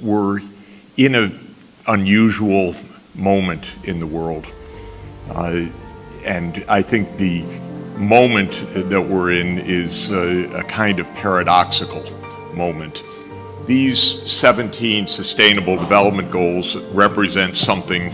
we're in an unusual moment in the world. And I think the moment that we're in is a kind of paradoxical moment. These 17 Sustainable Development Goals represent something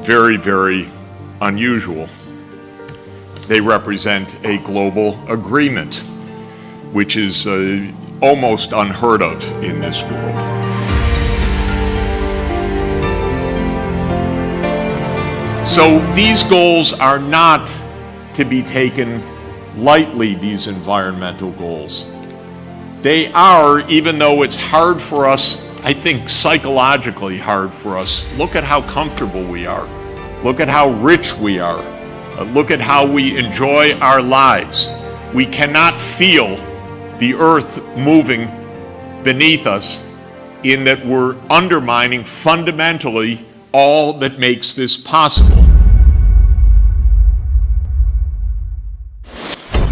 very, very unusual. They represent a global agreement, which is almost unheard of in this world. So these goals are not to be taken lightly, these environmental goals. They are, even though it's hard for us, I think psychologically hard for us, look at how comfortable we are. Look at how rich we are. Look at how we enjoy our lives. We cannot feel the earth moving beneath us in that we're undermining fundamentally all that makes this possible.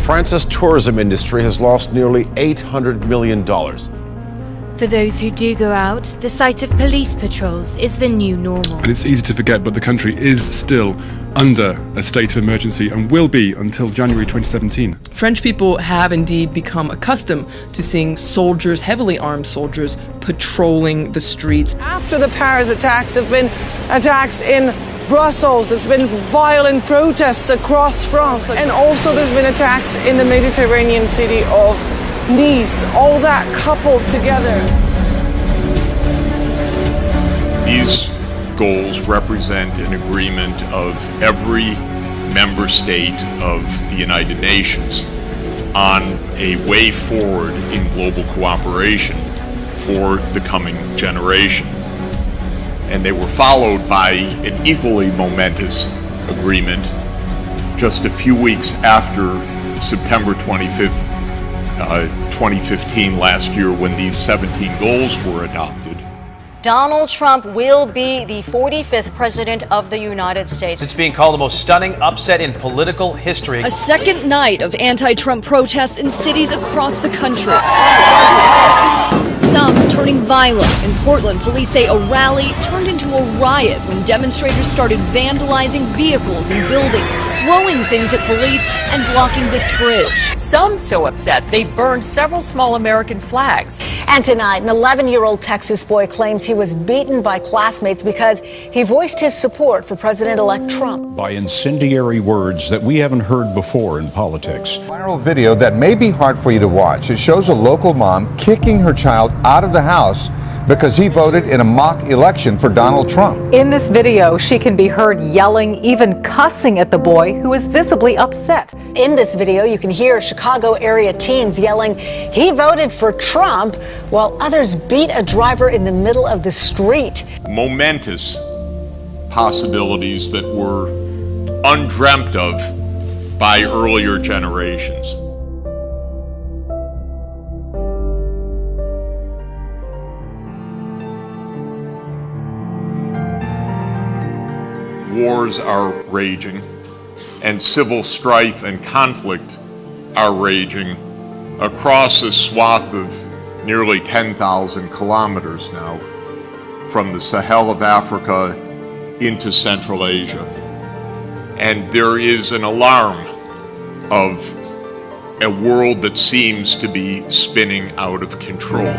France's tourism industry has lost nearly $800 million. For those who do go out, the sight of police patrols is the new normal. And it's easy to forget, but the country is still under a state of emergency and will be until January 2017. French people have indeed become accustomed to seeing soldiers, heavily armed soldiers, patrolling the streets. After the Paris attacks, there have been attacks in Brussels, there's been violent protests across France, and also there's been attacks in the Mediterranean city of Nice, all that coupled together. These goals represent an agreement of every member state of the United Nations on a way forward in global cooperation for the coming generation. And they were followed by an equally momentous agreement just a few weeks after September 25th, 2015, last year, when these 17 goals were adopted. Donald Trump will be the 45th president of the United States. It's being called the most stunning upset in political history. A second night of anti-Trump protests in cities across the country. Some turning violent. In Portland, police say a rally turned into a riot when demonstrators started vandalizing vehicles and buildings, throwing things at police and blocking this bridge. Some so upset they burned several small American flags. And tonight, an 11-year-old Texas boy claims he was beaten by classmates because he voiced his support for President-elect Trump. By incendiary words that we haven't heard before in politics. Viral video that may be hard for you to watch. It shows a local mom kicking her child out of the house because he voted in a mock election for Donald Trump. In this video, she can be heard yelling, even cussing at the boy, who is visibly upset. In this video, you can hear Chicago area teens yelling, "He voted for Trump," while others beat a driver in the middle of the street. Momentous possibilities that were undreamt of by earlier generations. Wars are raging, and civil strife and conflict are raging across a swath of nearly 10,000 kilometers now, from the Sahel of Africa into Central Asia. And there is an alarm of a world that seems to be spinning out of control.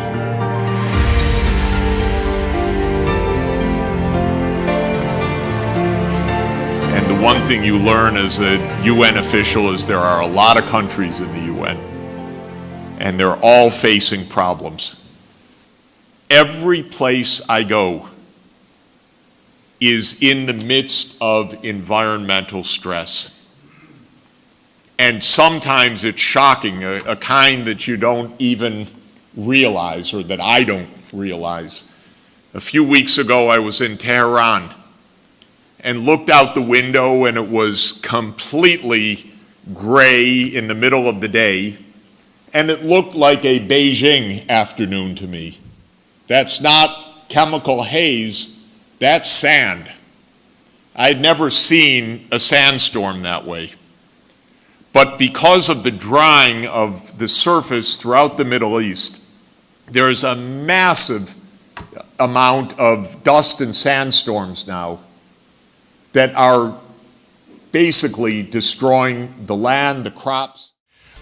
And the one thing you learn as a UN official is there are a lot of countries in the UN, and they're all facing problems. Every place I go is in the midst of environmental stress. And sometimes it's shocking, a kind that you don't even realize, or that I don't realize. A few weeks ago, I was in Tehran and looked out the window, and it was completely gray in the middle of the day, and it looked like a Beijing afternoon to me. That's not chemical haze, that's sand. I'd never seen a sandstorm that way. But because of the drying of the surface throughout the Middle East, there's a massive amount of dust and sandstorms now that are basically destroying the land, the crops.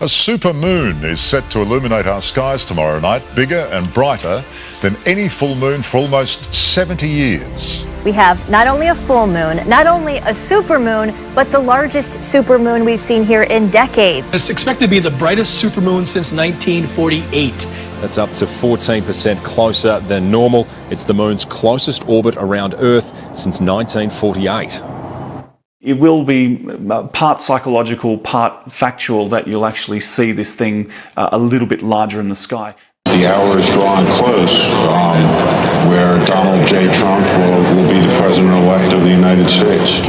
A supermoon is set to illuminate our skies tomorrow night, bigger and brighter than any full moon for almost 70 years. We have not only a full moon, not only a supermoon, but the largest supermoon we've seen here in decades. It's expected to be the brightest supermoon since 1948. That's up to 14% closer than normal. It's the moon's closest orbit around Earth since 1948. It will be part psychological, part factual that you'll actually see this thing a little bit larger in the sky. The hour is drawing close where Donald J. Trump will be the president-elect of the United States.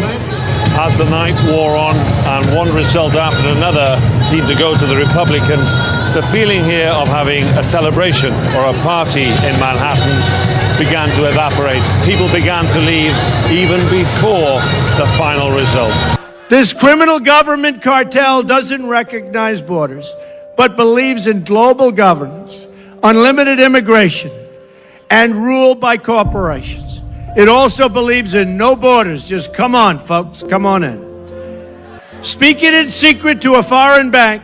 As the night wore on and one result after another seemed to go to the Republicans, the feeling here of having a celebration or a party in Manhattan began to evaporate. People began to leave even before the final result. This criminal government cartel doesn't recognize borders, but believes in global governance, unlimited immigration, and rule by corporations. It also believes in no borders. Just come on, folks, come on in. Speaking in secret to a foreign bank,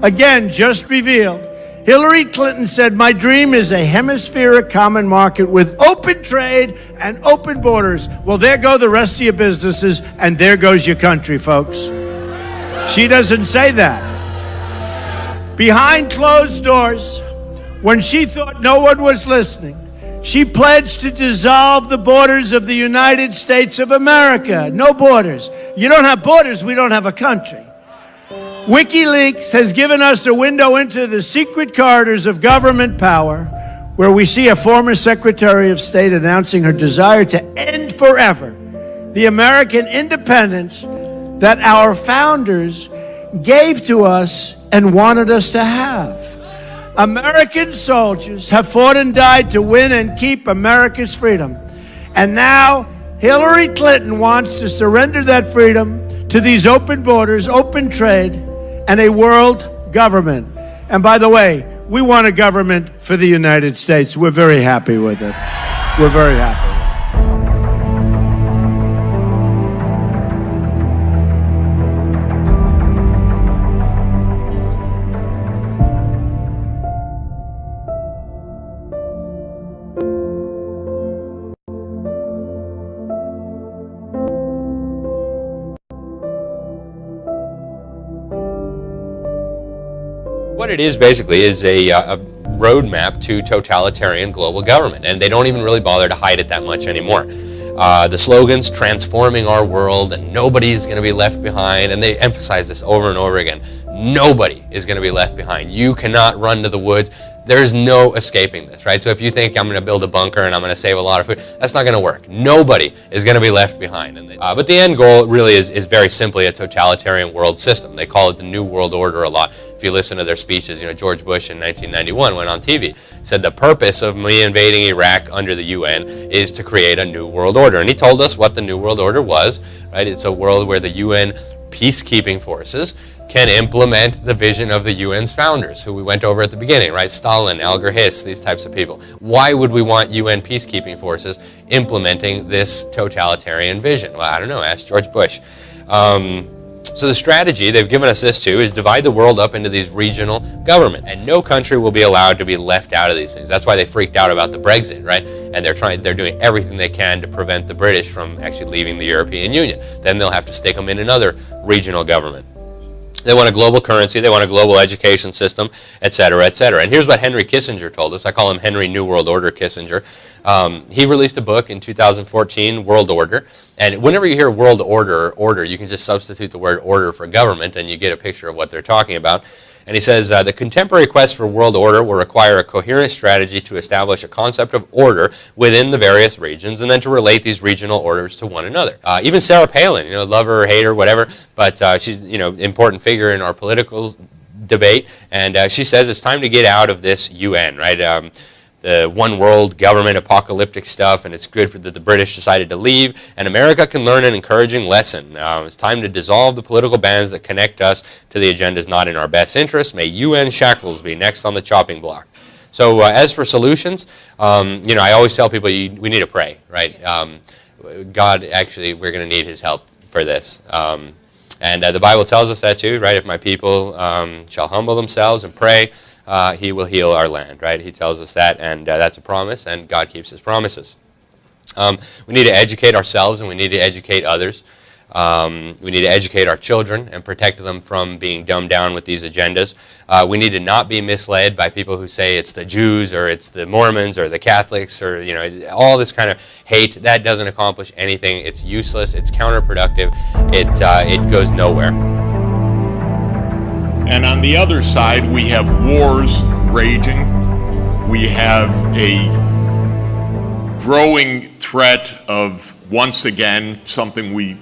again, just revealed, Hillary Clinton said, "My dream is a hemispheric common market with open trade and open borders." Well, there go the rest of your businesses, and there goes your country, folks. She doesn't say that. Behind closed doors, when she thought no one was listening, she pledged to dissolve the borders of the United States of America. No borders. You don't have borders, we don't have a country. WikiLeaks has given us a window into the secret corridors of government power, where we see a former Secretary of State announcing her desire to end forever the American independence that our founders gave to us and wanted us to have. American soldiers have fought and died to win and keep America's freedom. And now Hillary Clinton wants to surrender that freedom to these open borders, open trade, and a world government. And by the way, we want a government for the United States. We're very happy with it. We're very happy. What it is basically is a roadmap to totalitarian global government, and they don't even really bother to hide it that much anymore. The slogans, transforming our world, and nobody's going to be left behind, and they emphasize this over and over again. Nobody is going to be left behind. You cannot run to the woods. There's no escaping this, right? So if you think I'm going to build a bunker and I'm going to save a lot of food, that's not going to work. Nobody is going to be left behind. But the end goal really is very simply a totalitarian world system. They call it the New World Order a lot. If you listen to their speeches, George Bush in 1991 went on TV, said the purpose of me invading Iraq under the UN is to create a new world order. And he told us what the New World Order was, right? It's a world where the UN peacekeeping forces can implement the vision of the UN's founders, who we went over at the beginning, right? Stalin, Alger Hiss, these types of people. Why would we want UN peacekeeping forces implementing this totalitarian vision? Well, I don't know, ask George Bush. So the strategy they've given us this to is divide the world up into these regional governments, and no country will be allowed to be left out of these things. That's why they freaked out about the Brexit, right? And they're doing everything they can to prevent the British from actually leaving the European Union. Then they'll have to stick them in another regional government. They want a global currency, they want a global education system, et cetera, et cetera. And here's what Henry Kissinger told us. I call him Henry New World Order Kissinger. He released a book in 2014, World Order. And whenever you hear world order, you can just substitute the word order for government and you get a picture of what they're talking about. And he says, the contemporary quest for world order will require a coherent strategy to establish a concept of order within the various regions and then to relate these regional orders to one another. Even Sarah Palin, love her or hate her, whatever, but she's, important figure in our political debate. And she says it's time to get out of this UN, right? The one world government apocalyptic stuff, and it's good that the British decided to leave, and America can learn an encouraging lesson. It's time to dissolve the political bands that connect us to the agendas not in our best interest. May UN shackles be next on the chopping block. So as for solutions, I always tell people we need to pray, right? God, actually, we're going to need his help for this. And the Bible tells us that too, right? If my people shall humble themselves and pray, he will heal our land, right? He tells us that, and that's a promise, and God keeps his promises. We need to educate ourselves, and we need to educate others. We need to educate our children and protect them from being dumbed down with these agendas. We need to not be misled by people who say it's the Jews or it's the Mormons or the Catholics or all this kind of hate. That doesn't accomplish anything. It's useless. It's counterproductive. It goes nowhere. And on the other side, we have wars raging. We have a growing threat of, once again, something we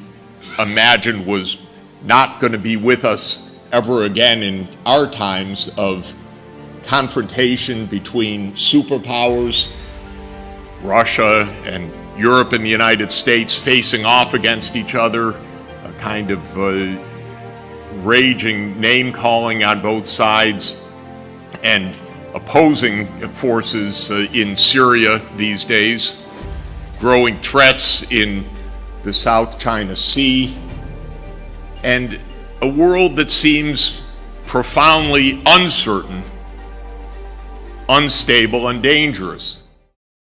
imagined was not going to be with us ever again in our times, of confrontation between superpowers, Russia and Europe and the United States facing off against each other, a kind of raging name-calling on both sides, and opposing forces in Syria these days, growing threats in the South China Sea, and a world that seems profoundly uncertain, unstable, and dangerous.